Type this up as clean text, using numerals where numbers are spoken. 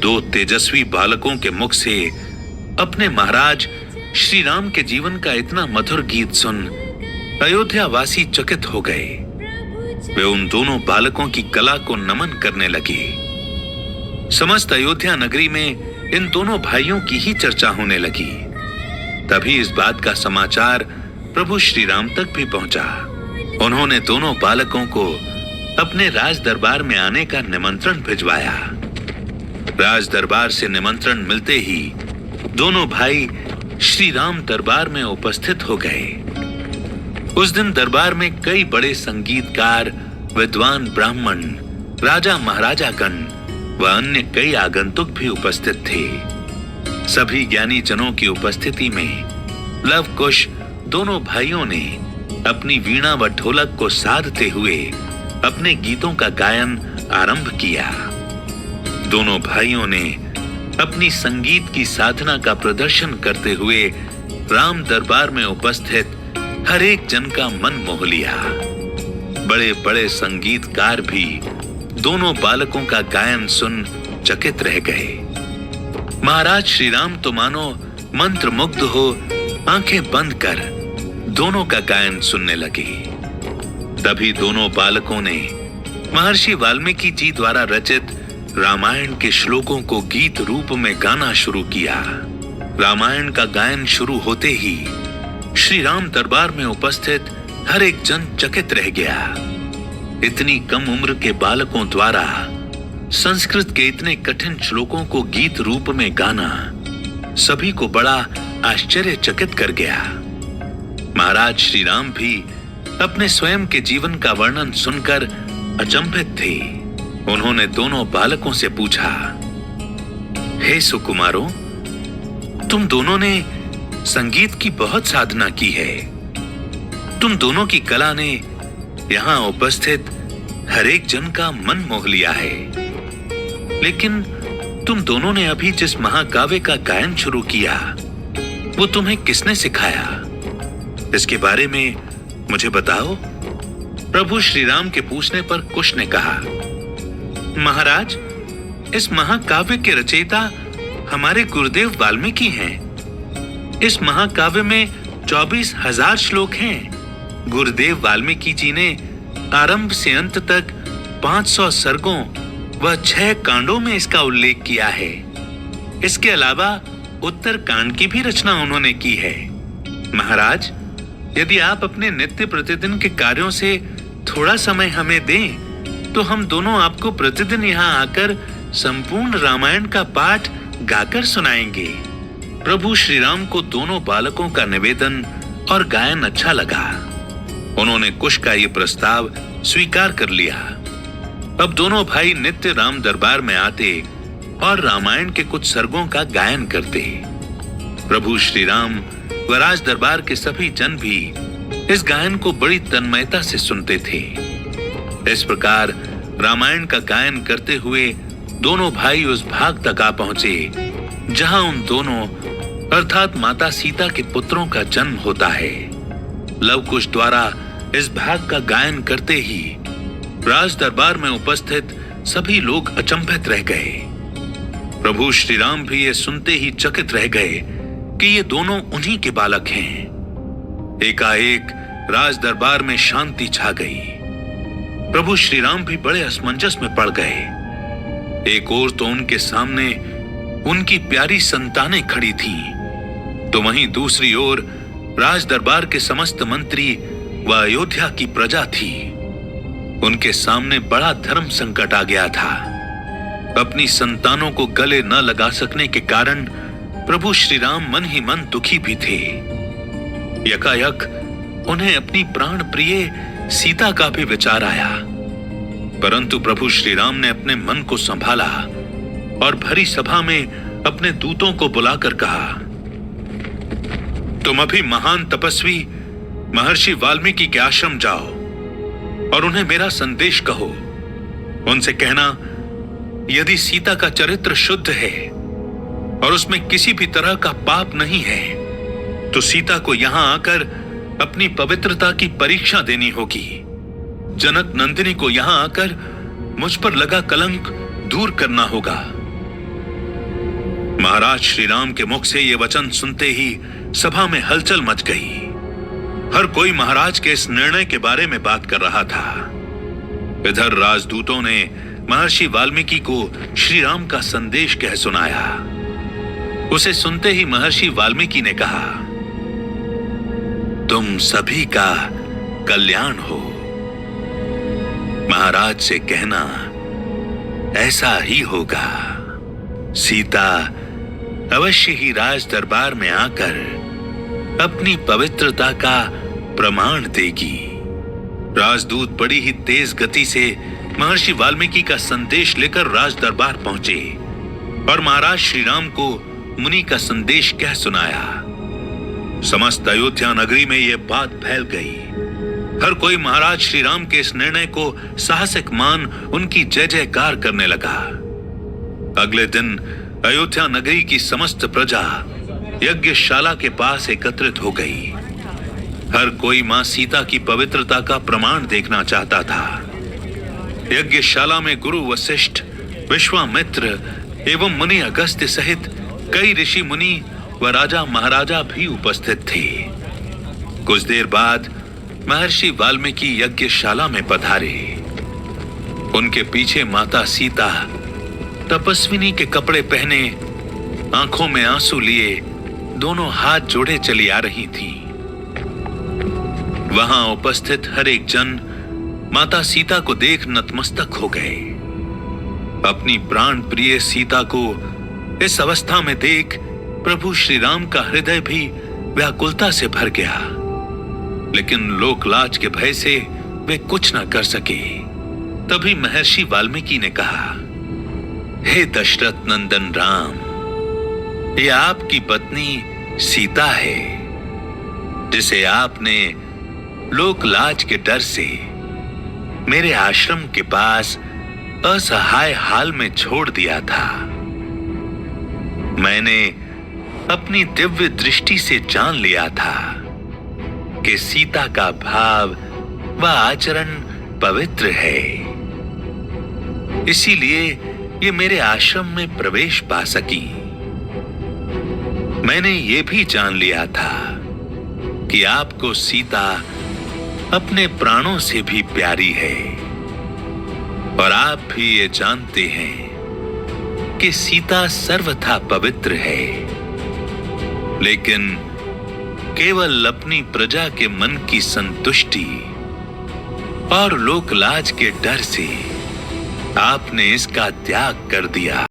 दो तेजस्वी बालकों के मुख से अपने महाराज श्री राम के जीवन का इतना मधुर गीत सुन अयोध्या वासी चकित हो गए। वे उन दोनों बालकों की कला को नमन करने लगे। समस्त अयोध्या नगरी में इन दोनों भाइयों की ही चर्चा होने लगी। तभी इस बात का समाचार प्रभु श्री राम तक भी पहुंचा। उन्होंने दोनों बालकों को अपने राज दरबार में आने का निमंत्रण भिजवाया। राज दरबार से निमंत्रण मिलते ही दोनों भाई श्री राम दरबार में उपस्थित हो गए। उस दिन दरबार में कई बड़े संगीतकार, विद्वान ब्राह्मण, राजा महाराजा गण व अन्य कई आगंतुक भी उपस्थित थे। सभी ज्ञानी जनों की उपस्थिति में लव कुश दोनों भाइयों ने अपनी वीणा व ढोलक को साधते हुए अपने गीतों का गायन आरंभ किया। दोनों भाइयों ने अपनी संगीत की साधना का प्रदर्शन करते हुए राम दरबार में उपस्थित हर एक जन का मन मोह लिया। बड़े बड़े संगीतकार भी दोनों बालकों का गायन सुन चकित रह गए। महाराज श्री राम तो मानो मंत्र मुग्ध हो आंखें बंद कर दोनों का गायन सुनने लगे। तभी दोनों बालकों ने महर्षि वाल्मीकि जी द्वारा रचित रामायण के श्लोकों को गीत रूप में गाना शुरू किया। रामायण का गायन शुरू होते ही श्री राम दरबार में उपस्थित हर एक जन चकित रह गया। इतनी कम उम्र के बालकों द्वारा संस्कृत के इतने कठिन श्लोकों को गीत रूप में गाना सभी को बड़ा आश्चर्यचकित कर गया। महाराज श्री राम भी अपने स्वयं के जीवन का वर्णन सुनकर अचंभित थे। उन्होंने दोनों बालकों से पूछा, हे सुकुमारों, तुम दोनों ने संगीत की बहुत साधना की है। तुम दोनों की कला ने यहां उपस्थित हर एक जन का मन मोह लिया है। लेकिन तुम दोनों ने अभी जिस महाकाव्य का गायन शुरू किया वो तुम्हें किसने सिखाया? इसके बारे में मुझे बताओ। प्रभु श्री राम के पूछने पर कुश ने कहा, महाराज, इस महाकाव्य के रचयिता हमारे गुरुदेव वाल्मीकि हैं। इस महाकाव्य में 24,000 श्लोक हैं। गुरुदेव वाल्मीकि जी ने आरंभ से अंत तक 500 सर्गों व 6 कांडों में इसका उल्लेख किया है। इसके अलावा उत्तर कांड की भी रचना उन्होंने की है। महाराज, यदि आप अपने नित्य प्रतिदिन के कार्यों से थोड़ा समय हमें दें तो हम दोनों आपको प्रतिदिन यहाँ आकर संपूर्ण रामायण का पाठ गाकर सुनाएंगे। प्रभु श्री राम को दोनों बालकों का निवेदन और गायन अच्छा लगा। उन्होंने कुश का ये प्रस्ताव स्वीकार कर लिया। अब दोनों भाई नित्य राम दरबार में आते और रामायण के कुछ सर्गों का गायन करते। प्रभु श्री राम व राज दरबार के सभी जन भी इस गायन को बड़ी तन्मयता से सुनते थे। इस प्रकार रामायण का गायन करते हुए दोनों भाई उस भाग तक आ पहुंचे जहां उन दोनों अर्थात माता सीता के पुत्रों का जन्म होता है। लव कुश द्वारा इस भाग का गायन करते ही राज दरबार में उपस्थित सभी लोग अचंभित रह गए। प्रभु श्री राम भी ये सुनते ही चकित रह गए कि ये दोनों उन्हीं के बालक हैं। एकाएक राज दरबार में शांति छा गई। प्रभु श्री राम भी बड़े असमंजस में पड़ गए। एक ओर तो उनके सामने उनकी प्यारी संतानें खड़ी थीं, तो वहीं दूसरी ओर राज दरबार के समस्त मंत्री व अयोध्या की प्रजा थी। उनके सामने बड़ा धर्म संकट आ गया था। अपनी संतानों को गले न लगा सकने के कारण प्रभु श्री राम मन ही मन दुखी भी थे। यकायक उन्हें अपनी प्राण प्रिय सीता का भी विचार आया, परंतु प्रभु श्री राम ने अपने मन को संभाला और भरी सभा में अपने दूतों को बुलाकर कहा, तुम अभी महान तपस्वी महर्षि वाल्मीकि के आश्रम जाओ और उन्हें मेरा संदेश कहो। उनसे कहना, यदि सीता का चरित्र शुद्ध है और उसमें किसी भी तरह का पाप नहीं है तो सीता को यहां आकर अपनी पवित्रता की परीक्षा देनी होगी। जनक नंदिनी को यहां आकर मुझ पर लगा कलंक दूर करना होगा। महाराज श्री राम के मुख से ये वचन सुनते ही सभा में हलचल मच गई। हर कोई महाराज के इस निर्णय के बारे में बात कर रहा था। इधर राजदूतों ने महर्षि वाल्मीकि को श्री राम का संदेश कह सुनाया। उसे सुनते ही महर्षि वाल्मीकि ने कहा, तुम सभी का कल्याण हो। महाराज से कहना ऐसा ही होगा। सीता अवश्य ही राज दरबार में आकर अपनी पवित्रता का प्रमाण देगी। राजदूत बड़ी ही तेज गति से महर्षि वाल्मीकि का संदेश लेकर राज दरबार पहुंचे और महाराज श्री राम को मुनि का संदेश कह सुनाया। समस्त अयोध्या नगरी में यह बात फैल गई। हर कोई महाराज श्री राम के इस निर्णय को साहसिक मान उनकी जय जयकार करने लगा। अगले दिन अयोध्या नगरी की समस्त प्रजा यज्ञशाला के पास एकत्रित हो गई। हर कोई मां सीता की पवित्रता का प्रमाण देखना चाहता था। यज्ञशाला में गुरु वशिष्ठ, विश्वामित्र एवं मुनि अगस्त्य सहित कई ऋषि मुनि व राजा महाराजा भी उपस्थित थे। कुछ देर बाद महर्षि वाल्मीकि यज्ञशाला में पधारे। उनके पीछे माता सीता तपस्विनी के कपड़े पहने, आंखों में आंसू लिए, दोनों हाथ जोड़े चली आ रही थी। वहां उपस्थित हर एक जन माता सीता को देख नतमस्तक हो गए। अपनी प्राण प्रिय सीता को इस अवस्था में देख प्रभु श्री राम का हृदय भी व्याकुलता से भर गया, लेकिन लोकलाज के भय से वे कुछ न कर सके। तभी महर्षि वाल्मीकि ने कहा, हे दशरथ नंदन राम, ये आपकी पत्नी सीता है, जिसे आपने लोकलाज के डर से मेरे आश्रम के पास असहाय हाल में छोड़ दिया था। मैंने अपनी दिव्य दृष्टि से जान लिया था कि सीता का भाव व आचरण पवित्र है, इसीलिए ये मेरे आश्रम में प्रवेश पा सकी। मैंने ये भी जान लिया था कि आपको सीता अपने प्राणों से भी प्यारी है, और आप भी ये जानते हैं कि सीता सर्वथा पवित्र है, लेकिन केवल अपनी प्रजा के मन की संतुष्टि और लोकलाज के डर से आपने इसका त्याग कर दिया।